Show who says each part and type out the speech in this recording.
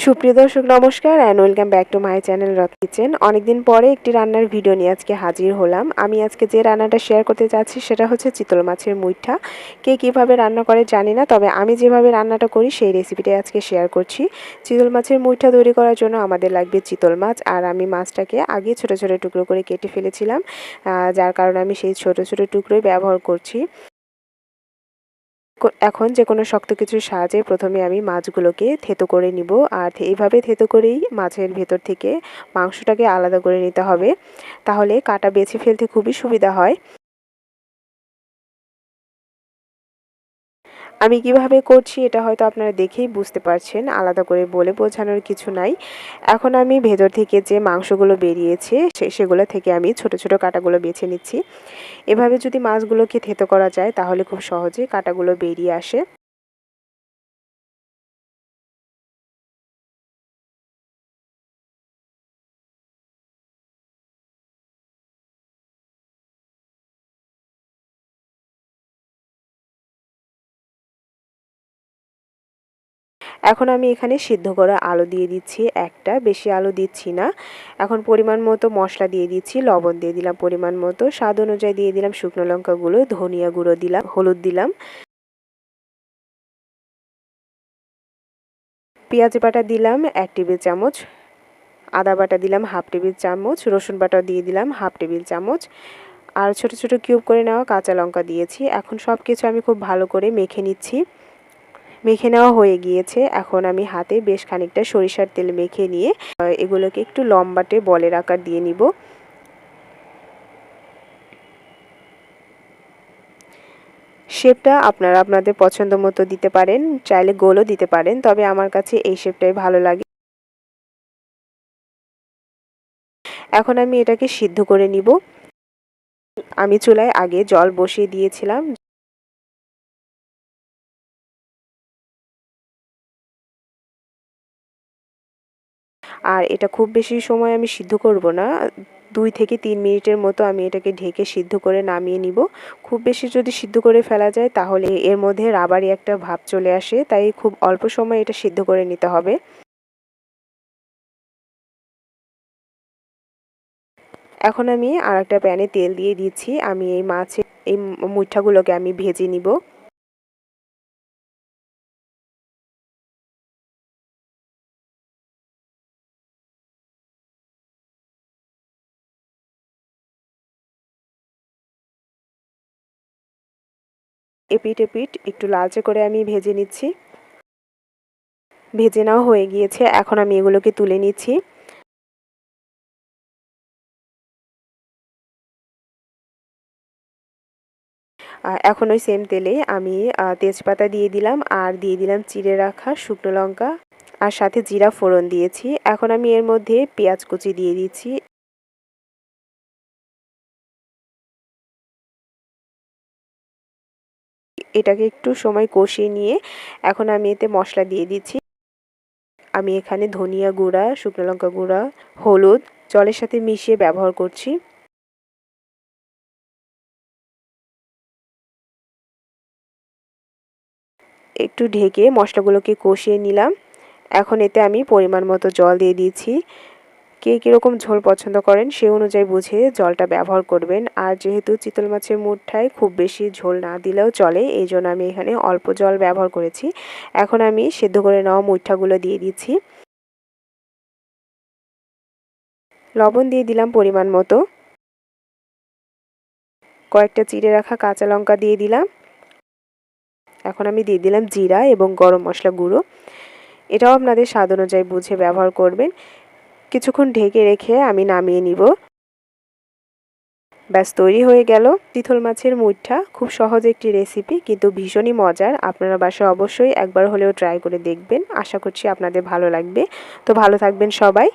Speaker 1: সুপ্রিয় দর্শক নমস্কার and welcome back to my channel রথ কিচেন। অনেকদিন পরে একটি রান্নার ভিডিও নিয়ে আজকে হাজির হলাম। আমি আজকে যে রান্নাটা শেয়ার করতে যাচ্ছি সেটা হচ্ছে চিতল মাছের মুইঠা। কে কীভাবে রান্না করে জানি না, তবে আমি যেভাবে রান্নাটা করি সেই রেসিপিটাই আজকে শেয়ার করছি। চিতল মাছের মুইঠা তৈরি করার জন্য আমাদের লাগবে চিতল মাছ, আর আমি মাছটাকে আগে ছোটো ছোটো টুকরো করে কেটে ফেলেছিলাম, যার কারণে আমি সেই ছোটো ছোটো টুকরোই ব্যবহার করছি। এখন যে কোনো শক্ত কিছুর সাহায্যে প্রথমে আমি মাছগুলোকে থেতো করে নিব, আর এইভাবে থেতো করেই মাছের ভেতর থেকে মাংসটাকে আলাদা করে নিতে হবে, তাহলে কাটা বেছে ফেলতে খুবই সুবিধা হয়। আমি কিভাবে করছি এটা হয়তো আপনারা দেখেই বুঝতে পারছেন, আলাদা করে বলে বোঝানোর কিছু নাই। এখন আমি ভেতর থেকে যে মাংসগুলো বেরিয়েছে সেগুলো থেকে আমি ছোট ছোট কাটাগুলো বেছে নিচ্ছি। এভাবে যদি মাছগুলোকে থেতো করা যায় তাহলে খুব সহজেই কাটাগুলো বেরিয়ে আসে। এখন আমি এখানে সিদ্ধ করা আলু দিয়ে দিচ্ছি একটা, বেশি আলু দিচ্ছি না। এখন পরিমাণ মতো মশলা দিয়ে দিচ্ছি, লবণ দিয়ে দিলাম পরিমাণ মতো, স্বাদ অনুযায়ী দিয়ে দিলাম শুকনো লঙ্কা গুঁড়ো, ধনিয়া গুঁড়ো দিলাম, হলুদ দিলাম, পেঁয়াজ বাটা দিলাম 1 টেবিল চামচ, আদা বাটা দিলাম 1/2 টেবিল চামচ, রসুন বাটা দিয়ে দিলাম 1/2 টেবিল চামচ, আর ছোট ছোট কিউব করে নেওয়া কাঁচা লঙ্কা দিয়েছি। এখন সব কিছু আমি খুব ভালো করে মেখে নিচ্ছি। মেখে নেওয়া হয়ে গিয়েছে। এখন আমি হাতে বেশ খানিকটা সরিষার তেল মেখে নিয়ে এগুলোকে একটু লম্বাটে বলের আকার দিয়ে নিব। শেপটা আপনারা আপনাদের পছন্দ মতো দিতে পারেন, চাইলে গোলও দিতে পারেন, তবে আমার কাছে এই শেপটাই ভালো লাগে। এখন আমি এটাকে সিদ্ধ করে নিব। আমি চুলায় আগে জল বসিয়ে দিয়েছিলাম। আর এটা খুব বেশি সময় আমি সিদ্ধ করব না, 2 থেকে 3 মিনিটের মতো আমি এটাকে ঢেকে সিদ্ধ করে নামিয়ে নিব। খুব বেশি যদি সিদ্ধ করে ফেলা যায় তাহলে এর মধ্যে রাবারি একটা ভাব চলে আসে, তাই খুব অল্প সময় এটা সিদ্ধ করে নিতে হবে। এখন আমি আরেকটা প্যানে তেল দিয়ে দিচ্ছি। আমি এই মুইঠাগুলোকে আমি ভেজে নিব। এপিঠ এপিঠ একটু লালচে করে আমি ভেজে নিচ্ছি। ভেজে নেওয়া হয়ে গিয়েছে, এখন আমি এগুলোকে তুলে নিচ্ছি। এখন ওই সেম তেলে আমি তেজপাতা দিয়ে দিলাম, আর দিয়ে দিলাম চিড়ে রাখা শুকনো লঙ্কা, আর সাথে জিরা ফোড়ন দিয়েছি। এখন আমি এর মধ্যে পেঁয়াজ কুচি দিয়ে দিচ্ছি। এটাকে একটু সময় কষিয়ে নিয়ে এখন আমি এতে মশলা দিয়ে দিচ্ছি। আমি এখানে ধনিয়া গুঁড়া, শুকনো লঙ্কা গুঁড়া, হলুদ জলের সাথে মিশিয়ে ব্যবহার করছি। একটু ঢেকে মশলাগুলোকে কষিয়ে নিলাম। এখন এতে আমি পরিমাণ মতো জল দিয়ে দিয়েছি। কে কীরকম ঝোল পছন্দ করেন সে অনুযায়ী বুঝে জলটা ব্যবহার করবেন। আর যেহেতু চিতল মাছের মুঠটায় খুব বেশি ঝোল না দিলেও চলে, এই জন্য আমি এখানে অল্প জল ব্যবহার করেছি। এখন আমি সেদ্ধ করে নেওয়া মুইঠাগুলো দিয়ে দিচ্ছি। লবণ দিয়ে দিলাম পরিমাণ মতো, কয়েকটা চিড়ে রাখা কাঁচা লঙ্কা দিয়ে দিলাম। এখন আমি দিয়ে দিলাম জিরা এবং গরম মশলা গুঁড়ো। এটাও আপনাদের স্বাদ অনুযায়ী বুঝে ব্যবহার করবেন। কিছুক্ষণ ঢেকে রেখে আমি নামিয়ে নিব। ব্যাস তৈরি হয়ে গেল চিতল মাছের মুইঠা। খুব সহজ একটি রেসিপি, কিন্তু ভীষণই মজার। আপনারা বাসায় অবশ্যই একবার হলেও ট্রাই করে দেখবেন। আশা করছি আপনাদের ভালো লাগবে। তো ভালো থাকবেন সবাই।